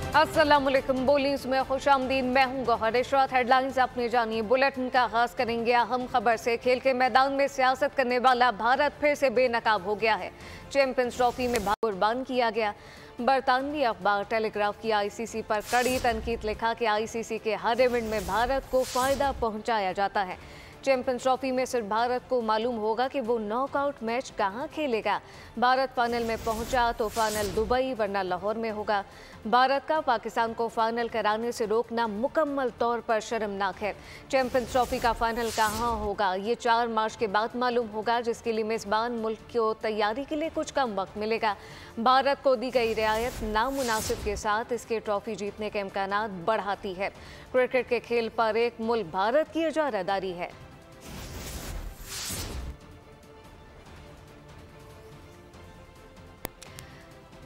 अस्सलामुअलैकुम। बोलीज में खुशामदीद। मैं हूं गौहर। इशरात हेडलाइंस आपने जानिए। बुलेटिन का आगाज करेंगे अहम खबर से। खेल के मैदान में सियासत करने वाला भारत फिर से बेनकाब हो गया है। चैंपियंस ट्रॉफी में कुर्बान किया गया। बरतानवी अखबार टेलीग्राफ की आईसीसी पर कड़ी तनकीद, लिखा कि आईसीसी के हर इवेंट में भारत को फायदा पहुंचाया जाता है। चैंपियंस ट्रॉफी में सिर्फ भारत को मालूम होगा कि वो नॉकआउट मैच कहां खेलेगा। भारत फाइनल में पहुंचा तो फाइनल दुबई वरना लाहौर में होगा। भारत का पाकिस्तान को फाइनल कराने से रोकना मुकम्मल तौर पर शर्मनाक है। चैंपियंस ट्रॉफी का फाइनल कहां होगा ये 4 मार्च के बाद मालूम होगा, जिसके लिए मेजबान मुल्क को तैयारी के लिए कुछ कम वक्त मिलेगा। भारत को दी गई रियायत नामुनासिब के साथ इसके ट्रॉफी जीतने के इम्कानात बढ़ाती है। क्रिकेट के खेल पर एक मुल्क भारत की इजारादारी है।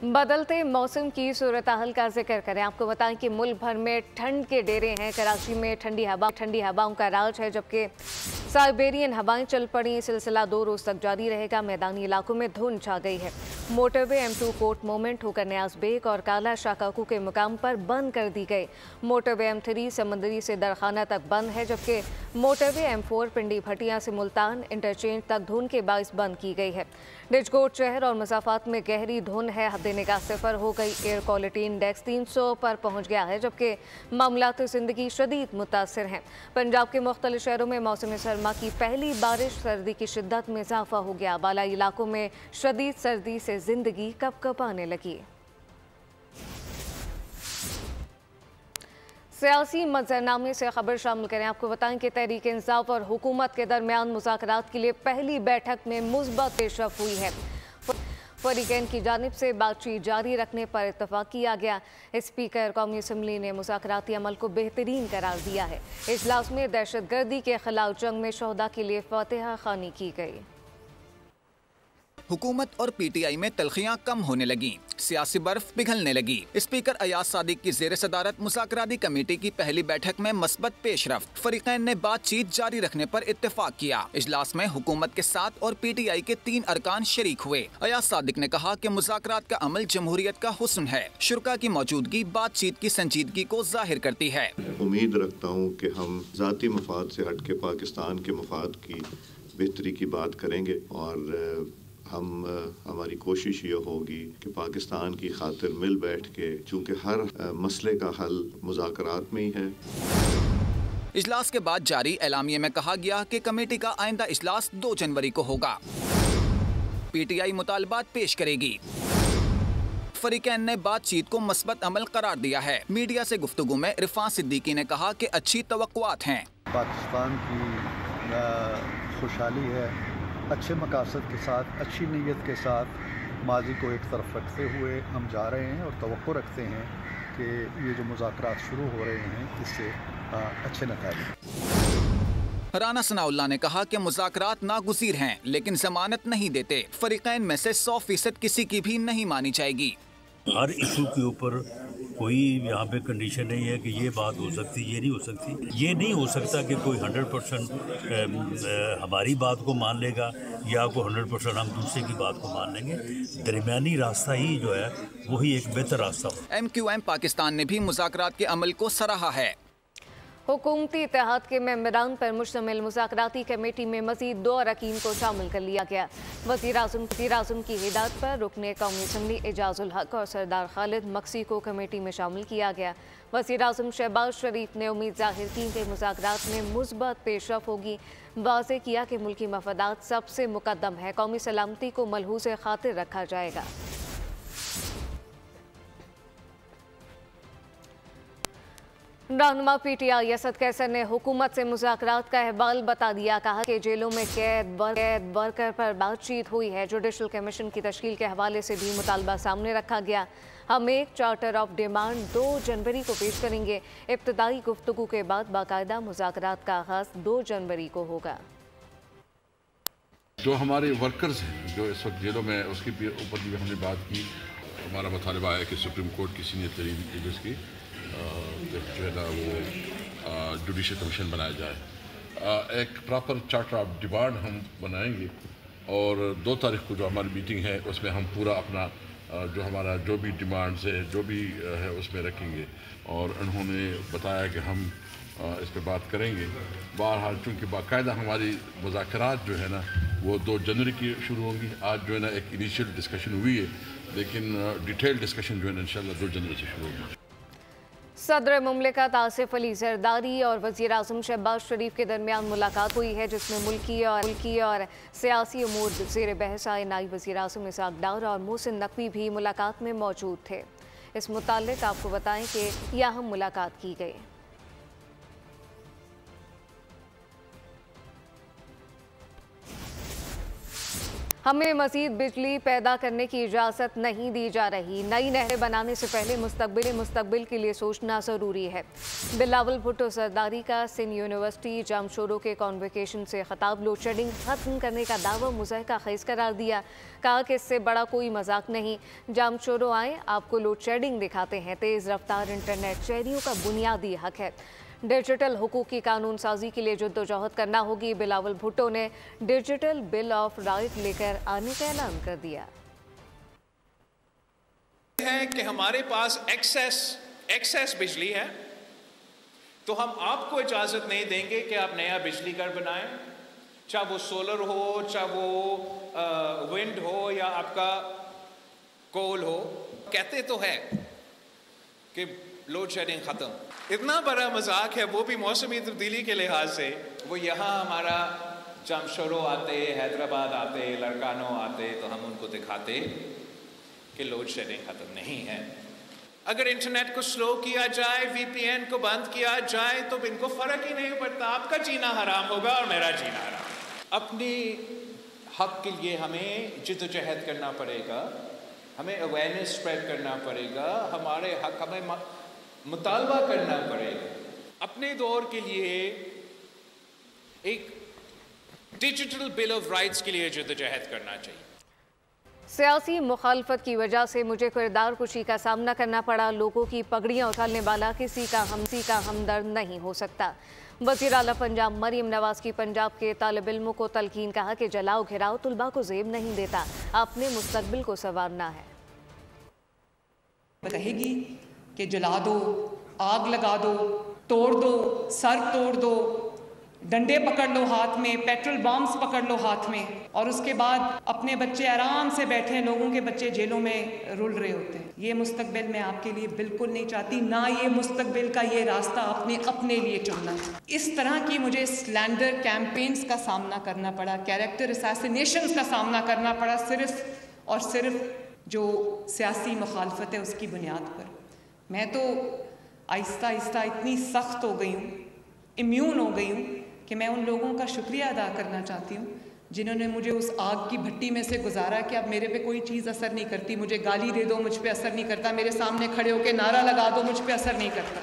बदलते मौसम की सूरत हाल का जिक्र करें। आपको बताएं कि मुल्क भर में ठंड के डेरे हैं। कराची में ठंडी हवाओं का राज है, जबकि साइबेरियन हवाएं चल पड़ी। सिलसिला 2 रोज तक जारी रहेगा। मैदानी इलाकों में धुंध छा गई है। मोटरवे M2 कोट मोमेंट होकर न्याज बेग और काला शाकाकू के मुकाम पर बंद कर दी गई। मोटरवे M3 समंदरी से दरखाना तक बंद है, जबकि मोटरवे M4 पिंडी भटिया से मुल्तान इंटरचेंज तक धुंध के बाइस बंद की गई है। डिजकोट शहर और मसाफात में गहरी धुंध है। हद निगाह 0 हो गई। एयर क्वालिटी इंडेक्स 300 पर पहुंच गया है, जबकि मामलात जिंदगी शदीद मुतासर हैं। पंजाब के मुख्तलिफ शहरों में मौसम सरमा की पहली बारिश, सर्दी की शिद्दत में इजाफा हो गया। बालाई इलाकों में शदीद सर्दी से जिंदगी कपकपाने लगी। सियासी मंजरनामे से खबर शामिल करें। आपको बताएं कि तहरीक इंसाफ और हुकूमत के दरमियान मुज़ाकरात के लिए पहली बैठक में मुस्बत पेशरफ हुई है। फरीकैन की जानिब से बातचीत जारी रखने पर इत्तफाक किया गया। स्पीकर कौमी असम्बली ने मुज़ाकराती अमल को बेहतरीन करार दिया है। इजलास में दहशतगर्दी के खिलाफ जंग में शोहदा के लिए फातिहा खानी की गई। हुकूमत और पीटीआई में तलखियां कम होने लगी, सियासी बर्फ पिघलने लगी। स्पीकर अयाज सादिक की जेर सदारत मुज़ाकराती कमेटी की पहली बैठक में मस्बत पेशरफ्त। फरीकैन ने बातचीत जारी रखने पर इत्तेफाक किया। इजलास में हुकूमत के साथ और पीटीआई के 3 अरकान शरीक हुए। अयाज सादिक ने कहा कि मुज़ाकरात का अमल जमहूरियत का हुस्न है। शुरा की मौजूदगी बातचीत की संजीदगी को जाहिर करती है। उम्मीद रखता हूँ कि हम जाती मफाद से हट के पाकिस्तान के मफाद की बेहतरी की बात करेंगे और हमारी कोशिश ये होगी कि पाकिस्तान की खातिर मिल बैठ के, चूँकि हर मसले का हल मुज़ाकरात में ही है। इजलास के बाद जारी एलामिये में कहा गया कि कमेटी का आइंदा इजलास 2 जनवरी को होगा। पीटीआई मुतालबात पेश करेगी। फरीकैन ने बातचीत को मस्बत अमल करार दिया है। मीडिया से गुफ्तगू में इरफान सिद्दीकी ने कहा कि अच्छी तवक्कुआत हैं। पाकिस्तान की खुशहाली है, अच्छे मकासद के साथ, अच्छी नीयत के साथ माजी को एक तरफ रखते हुए हम जा रहे हैं और तवक्को रखते हैं कि ये जो मुज़ाकरात शुरू हो रहे हैं इससे अच्छे नतीजे। राना सनाउल्लाह ने कहा कि मुज़ाकरात नागुज़ीर हैं, लेकिन जमानत नहीं देते। फरीकैन में से 100% किसी की भी नहीं मानी जाएगी। हर इशू के ऊपर कोई यहाँ पे कंडीशन नहीं है कि ये बात हो सकती, ये नहीं हो सकती। ये नहीं हो सकता कि कोई 100% हमारी बात को मान लेगा या कोई 100% हम दूसरे की बात को मान लेंगे। दरमियानी रास्ता ही जो है वही एक बेहतर रास्ता हो। MQM पाकिस्तान ने भी मुज़ाकरात के अमल को सराहा है। हुकूमती इत्तेहाद के मेंबरान पर मुश्तमिल मुज़ाकराती कमेटी में मज़ीद 2 अरकान को शामिल कर लिया गया। वज़ीर आज़म की हिदायत पर रुकने कौमी असम्बली एजाजुल हक और सरदार खालिद मक्सी को कमेटी में शामिल किया गया। वज़ीर आज़म शहबाज शरीफ ने उम्मीद जाहिर की कि मुज़ाकरात में मुस्बत पेशरफ होगी। वाज़ेह किया कि मुल्की मफादात सबसे मुकद्दम है, कौमी सलामती को मलहूज़ खातिर रखा जाएगा। रहनुमा पीटीआई असद कैसर ने हुकूमत से मुज़ाकरात का अहवाल बता दिया। कहा कि जेलों में कैद वर्कर पर बातचीत हुई है। जुडिशल कमीशन की तश्कील के हवाले से भी मुतालबा सामने रखा गया। हम एक चार्टर ऑफ डिमांड 2 जनवरी को पेश करेंगे। इब्तदाई गुफ्तगू के बाद बाकायदा मुज़ाकरात का आगाज़ 2 जनवरी को होगा। जो हमारे वर्कर्स हैं जो इस वक्त जेलों में, उसके ऊपर भी हमने बात की। हमारा मुतालबा है कि सुप्रीम कोर्ट की सीनियर तरीन जजेस की जो है ना वो जुडिशल कमीशन बनाया जाए। एक प्रॉपर चार्टर ऑफ डिमांड हम बनाएंगे और 2 तारीख को जो हमारी मीटिंग है उसमें हम पूरा अपना जो हमारा जो भी डिमांड्स है जो भी है उसमें रखेंगे, और उन्होंने बताया कि हम इस पे बात करेंगे। बहरहाल चूँकि बाकायदा हमारी मुज़ाकरात जो है ना वो 2 जनवरी की शुरू होंगी। आज जो है ना एक इनिशियल डिस्कशन हुई है, लेकिन डिटेल डिस्कशन जो है ना इंशाल्लाह 2 जनवरी से शुरू होगी। सदर मुमलिकत आसिफ अली जरदारी और वज़ीर आज़म शहबाज शरीफ के दरमियान मुलाकात हुई है, जिसमें मुल्की और सियासी अमूर ज़ेर बहस आए। नायब वज़ीर आज़म इसहाक़ डार और मोहसिन नकवी भी मुलाकात में मौजूद थे। इस मुताल्लिक़ आपको बताएं कि यहाँ मुलाकात की गई। हमें मज़ीद बिजली पैदा करने की इजाज़त नहीं दी जा रही। नई नहरें बनाने से पहले मुस्तकबिल के लिए सोचना ज़रूरी है। बिलावल भुट्टो जरदारी का सिंध यूनिवर्सिटी जामशोरों के कॉन्वोकेशन से खिताब लोड शेडिंग ख़त्म करने का दावा मुज़ाहिका ख़ेज़ करार दिया। कहा कि इससे बड़ा कोई मजाक नहीं। जामशोरों आए, आपको लोड शेडिंग दिखाते हैं। तेज़ रफ्तार इंटरनेट शहरियों का बुनियादी हक है। डिजिटल हुकूक की कानून साजी के लिए जद्दोजहद करना होगी। बिलावल भुट्टो ने डिजिटल बिल ऑफ राइट लेकर आने का ऐलान कर दिया है कि हमारे पास एक्सेस बिजली है, तो हम आपको इजाजत नहीं देंगे कि आप नया बिजली घर बनाएं, चाहे वो सोलर हो, चाहे वो विंड हो या आपका कोल हो। कहते तो है कि लोड शेडिंग खत्म, इतना बड़ा मजाक है वो भी मौसमी तब्दीली के लिहाज से। वो यहाँ हमारा जामशोरों आते, हैदराबाद आते, लड़कानो आते, तो हम उनको दिखाते कि लोड शेडिंग खत्म नहीं है। अगर इंटरनेट को स्लो किया जाए, VPN को बंद किया जाए, तो इनको फर्क ही नहीं पड़ता। आपका जीना हराम होगा और मेरा जीना हराम। अपनी हक के लिए हमें जिद्दोजहद करना पड़ेगा, हमें अवेयरनेस स्प्रेड करना पड़ेगा, हमारे हक हमें मुतालबा करना पड़ेगा। अपने दौर के लिए एक डिजिटल बिल ऑफ राइट्स के लिए जद्दोजहद करना चाहिए। सियासी मुखालफत की वजह से मुझे किरदार कुशी का सामना करना पड़ा। लोगों की पगड़ियाँ उछालने वाला किसी का हमदर्द नहीं हो सकता। वज़ीर आला पंजाब मरीम नवाज की पंजाब के तालिब इल्मों को तलकीन। कहा कि जलाओ घिराओ तुलबा को ज़ेब नहीं देता, अपने मुस्तकबिल को संवारना है। कहेगी कि जला दो, आग लगा दो, तोड़ दो, सर तोड़ दो, डंडे पकड़ लो हाथ में, पेट्रोल बॉम्ब्स पकड़ लो हाथ में, और उसके बाद अपने बच्चे आराम से बैठे, लोगों के बच्चे जेलों में रुल रहे होते हैं। ये मुस्तकबिल मैं आपके लिए बिल्कुल नहीं चाहती, ना ये मुस्तकबिल का ये रास्ता आपने अपने लिए चुनना है। इस तरह की मुझे स्लैंडर कैंपेन्स का सामना करना पड़ा, कैरेक्टर असैसिनेशंस का सामना करना पड़ा, सिर्फ और सिर्फ जो सियासी मुखालफत है उसकी बुनियाद पर। मैं तो आहिस्ता आहिस्ता इतनी सख्त हो गई हूँ, इम्यून हो गई हूँ कि मैं उन लोगों का शुक्रिया अदा करना चाहती हूँ जिन्होंने मुझे उस आग की भट्टी में से गुजारा कि अब मेरे पे कोई चीज़ असर नहीं करती। मुझे गाली दे दो, मुझ पे असर नहीं करता, मेरे सामने खड़े होकर नारा लगा दो, मुझ पे असर नहीं करता।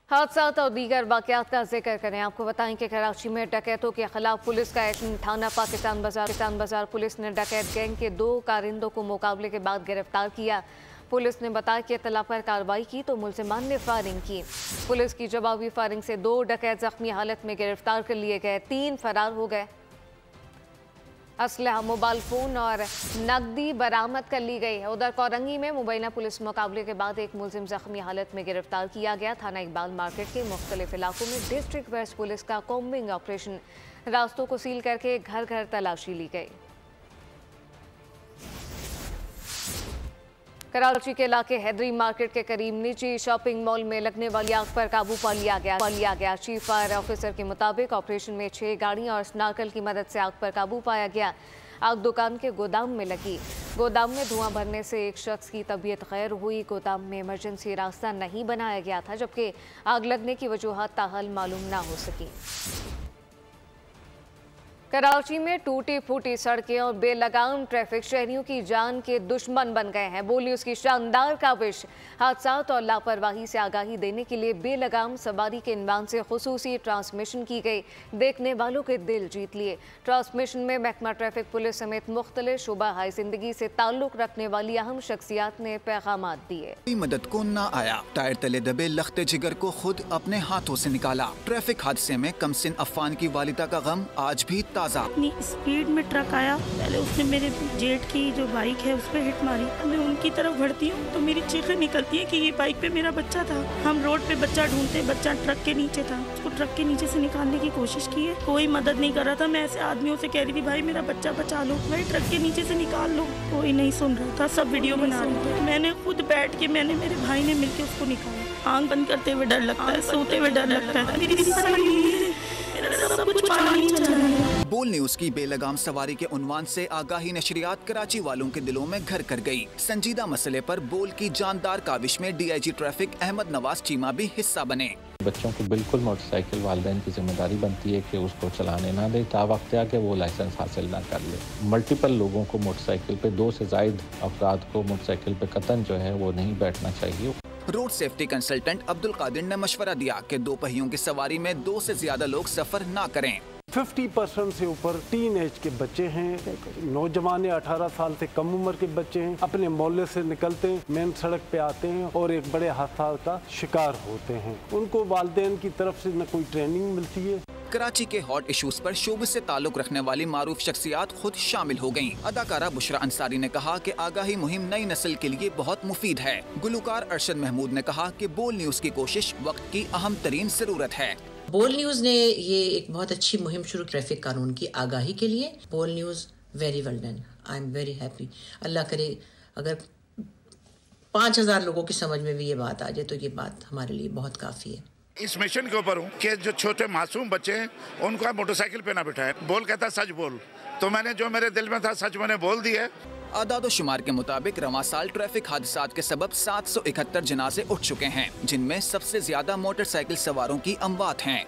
हादसात और दीगर वाक़यात का जिक्र करें। आपको बताएं कि कराची में डकैतों के खिलाफ पुलिस का एक्शन। थाना पाकिस्तान बाजार पुलिस ने डकैत गैंग के 2 कारिंदों को मुकाबले के बाद गिरफ्तार किया। पुलिस ने बताया कि इत्तला पर कार्रवाई की तो मुलजिमान ने फायरिंग की। पुलिस की जवाबी फायरिंग से 2 डकैत जख्मी हालत में गिरफ्तार कर लिए गए, 3 फरार हो गए। असलहा, मोबाइल फ़ोन और नकदी बरामद कर ली गई है। उधर कोरंगी में मुबैना पुलिस मुकाबले के बाद एक मुलजिम जख्मी हालत में गिरफ्तार किया गया। थाना इकबाल मार्केट के मुख्तलिफ इलाकों में डिस्ट्रिक्ट वेस्ट पुलिस का कॉम्बिंग ऑपरेशन, रास्तों को सील करके घर घर तलाशी ली गई। कराची के इलाके हैदरी मार्केट के करीब निजी शॉपिंग मॉल में लगने वाली आग पर काबू पा लिया गया। चीफ फायर ऑफिसर के मुताबिक ऑपरेशन में 6 गाड़ियां और स्नार्कल की मदद से आग पर काबू पाया गया। आग दुकान के गोदाम में लगी। गोदाम में धुआं भरने से एक शख्स की तबीयत खैर हुई। गोदाम में इमरजेंसी रास्ता नहीं बनाया गया था, जबकि आग लगने की वजूहात ताहाल मालूम ना हो सकी। कराची में टूटी फूटी सड़कें और बेलगाम ट्रैफिक शहरियों की जान के दुश्मन बन गए हैं। बोली उसकी शानदार काविश। हादसात और लापरवाही से आगाही देने के लिए बेलगाम सवारी के इनवान से खुसूसी ट्रांसमिशन की गई, देखने वालों के दिल जीत लिए। ट्रांसमिशन में महकमा ट्रैफिक पुलिस समेत मुख्तलिफ शुबा हाई जिंदगी से ताल्लुक रखने वाली अहम शख्सियात ने पैगामात दिए। मदद को न आया, टायर तले दबे लख्ते जिगर को खुद अपने हाथों से निकाला। ट्रैफिक हादसे में कमसिन अफान की वालिदा का गम आज भी ताज़ा। इतनी स्पीड में ट्रक आया, पहले उसने मेरे जेठ की जो बाइक है उस पर हिट मारी। मैं उनकी तरफ बढ़ती हूँ तो मेरी चीखें निकलती है कि ये बाइक पे मेरा बच्चा था। हम रोड पे बच्चा ढूंढते, बच्चा ट्रक के नीचे था। उसको ट्रक के नीचे से निकालने की कोशिश की है, कोई मदद नहीं कर रहा था। मैं ऐसे आदमियों से कह रही थी भाई मेरा बच्चा बचा लो, भाई ट्रक के नीचे से निकाल लो, कोई नहीं सुन रहा था। सब वीडियो बना रहे थे। मैंने खुद बैठ के, मैंने मेरे भाई ने मिलकर उसको निकाला। आँख बंद करते हुए डर लगता है, सोते हुए डर लगता है। बोल न्यूज की बेलगाम सवारी के उन्वान से आगाही नशरियात कराची वालों के दिलों में घर कर गई। संजीदा मसले पर बोल की जानदार काविश में डीआईजी ट्रैफिक अहमद नवाज चीमा भी हिस्सा बने। बच्चों को बिल्कुल मोटरसाइकिल वालिदैन की जिम्मेदारी बनती है कि उसको चलाने ना दे, तावक्त आके वो लाइसेंस हासिल ना कर ले। मल्टीपल लोगों को मोटरसाइकिल पे, 2 से ज़ायद अफराद को मोटरसाइकिल पे कतन जो है वो नहीं बैठना चाहिए। Road safety consultant Abdul Kadir ने मशवरा दिया कि 2 पहियों की सवारी में 2 से ज्यादा लोग सफर ना करें। 50% से ऊपर टीन एज के बच्चे हैं, नौजवान 18 साल से कम उम्र के बच्चे हैं, अपने मोहल्ले से निकलते हैं, मेन सड़क पे आते हैं और एक बड़े हादसा का शिकार होते हैं। उनको वालिदैन की तरफ से न कोई ट्रेनिंग मिलती है। कराची के हॉट इश्यूज पर शोबिस से ताल्लुक रखने वाली मारूफ शख्सियात खुद शामिल हो गयीं। अदाकारा बुशरा अंसारी ने कहा कि आगाही मुहिम नई नस्ल के लिए बहुत मुफीद है। गुलकार अरशद महमूद ने कहा कि बोल न्यूज की कोशिश वक्त की अहम तरीन जरूरत है। बोल न्यूज ने ये एक बहुत अच्छी मुहिम शुरू ट्रैफिक कानून की आगाही के लिए। Bol news very well done, I am very happy. अल्लाह करे अगर 5000 लोगों की समझ में भी ये बात आ जाए तो ये बात हमारे लिए बहुत काफी है। इस मिशन के ऊपर हूँ कि जो छोटे मासूम बच्चे हैं उनको आप मोटरसाइकिल पे ना बिठाएं। बोल कहता सच बोल, तो मैंने जो मेरे दिल में था सच मैंने बोल दी है। आदाद शुमार के मुताबिक रवां साल ट्रैफिक हादसात के सबब 771 जनाजे उठ चुके हैं, जिनमें सबसे ज्यादा मोटरसाइकिल सवारों की अमवात हैं।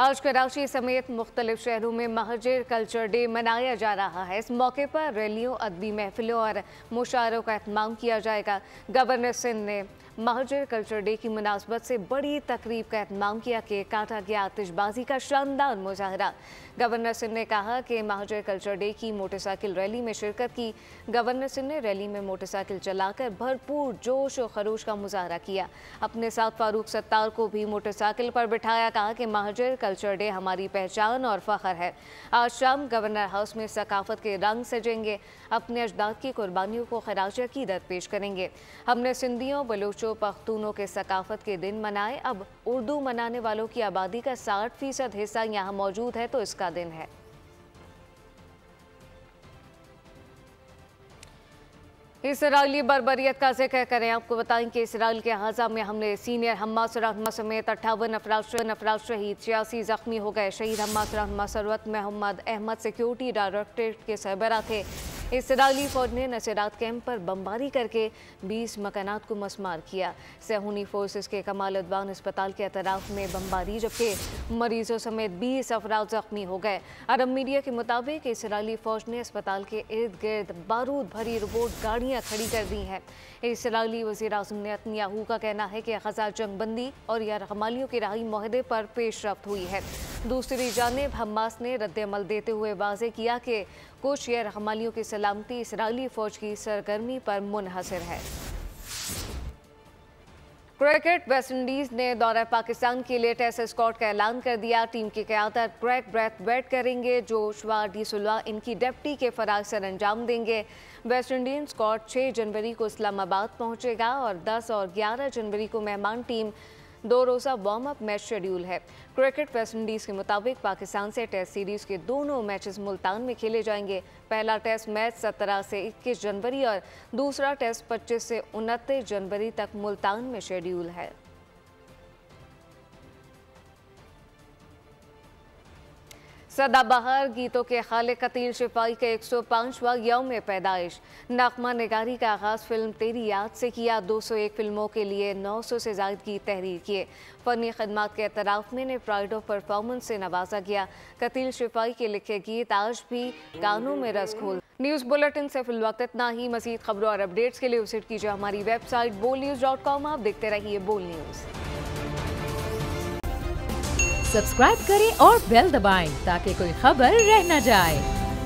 आज कराची समेत मुख्तलिफ शहरों में महाजिर कल्चर डे मनाया जा रहा है। इस मौके पर रैलियों, अदबी महफिलों और मुशायरों का एहतमाम किया जाएगा। गवर्नर सिंध ने महाजिर कल्चर डे की मुनासबत से बड़ी तकरीब का एहतमाम किया कि काटा गया आतिशबाजी का शानदार मुजाहरा। गवर्नर सिंध ने कहा कि महाजिर कल्चर डे की मोटरसाइकिल रैली में शिरकत की। गवर्नर सिंध ने रैली में मोटरसाइकिल चलाकर भरपूर जोश और खरोश का मुजाहरा किया। अपने साथ फारूक सत्तार को भी मोटरसाइकिल पर बिठाया। कहा कि महाजिर कल्चर डे हमारी पहचान और फख्र है। आज शाम गवर्नर हाउस में सकाफत के रंग सजेंगे, अपने अजदाद की कुर्बानियों को खराज अकीदत पेश करेंगे। हमने सिंधियों, बलूचों, पख्तूनों के सकाफत के दिन मनाए। अब उर्दू मनाने वालों की आबादी का 60% हिस्सा यहाँ मौजूद है तो इसका दिन है। इसराइली बर्बरियत का जिक्र करें, आपको बताएं कि इसराइल के गाजा में हमले सीनियर हम्मास रहनुमा समेत 58 अफराद शहीद, 86 जख्मी हो गए। शहीद हम्मास रहनुमा सरवत मोहम्मद अहमद सिक्योरिटी डायरेक्टरेट के सरबराह थे। इसराइली फौज ने नसीरात कैंप पर बमबारी करके 20 मकानात को मसमार किया। सेहूनी फोर्सेस के कमाल अदवान अस्पताल के अतराफ में बमबारी, जबकि मरीजों समेत 20 अफराद जख्मी हो गए। अरब मीडिया के मुताबिक इसराइली फौज ने अस्पताल के इर्द गिर्द बारूद भरी रोबोट गाड़ियाँ खड़ी कर दी हैं। इसराइली वज़ीर आज़म नेतन्याहू का कहना है कि ग़ज़ा जंगबंदी और यरग़मालियों की रहाई मुआहदे पर पेशरफ्त हुई है। दूसरी जानिब हमास ने रद्द-ए-अमल देते हुए वाज़ेह किया कि कुछ यरग़मालियों की सलामती इसराइली फ़ौज की सरगर्मी पर मुनहसर है। क्रिकेट, वेस्टइंडीज़ ने दौरा पाकिस्तान के लिए टेस्ट स्क्वाड का ऐलान कर दिया। टीम की क़यादत ग्रेग ब्रैथवेट करेंगे, जोशुआ डी सिल्वा इनकी डिप्टी के फ़राइज़ सर अंजाम देंगे। वेस्ट इंडीज़ स्क्वाड 6 जनवरी को इस्लामाबाद पहुंचेगा और 10 और 11 जनवरी को मेहमान टीम 2 रोज़ा वार्म अप मैच शेड्यूल है। क्रिकेट, वेस्ट इंडीज़ के मुताबिक पाकिस्तान से टेस्ट सीरीज़ के दोनों मैचेस मुल्तान में खेले जाएंगे। पहला टेस्ट मैच 17 से 21 जनवरी और दूसरा टेस्ट 25 से 29 जनवरी तक मुल्तान में शेड्यूल है। सदाबहार गीतों के खालिक कतील शिफाई के 105वां यौम पैदाइश। नगमा निगारी का आगाज़ फिल्म तेरी याद से किया। 201 फिल्मों के लिए 900 से ज़ायद गीत तहरीर किए। फ़नी खदमात के एतराफ़ में प्राइड ऑफ परफॉर्मेंस से नवाजा गया। कतील शिफाई के लिखे गीत आज भी कानों में रस खोल। न्यूज़ बुलेटिन से फिलवक्त इतना ही। मज़ीद खबरों और अपडेट्स के लिए विजिट कीजिए हमारी वेबसाइट bolnews.com। आप देखते रहिए बोल न्यूज़। सब्सक्राइब करें और बेल दबाएं ताकि कोई खबर रह न जाए।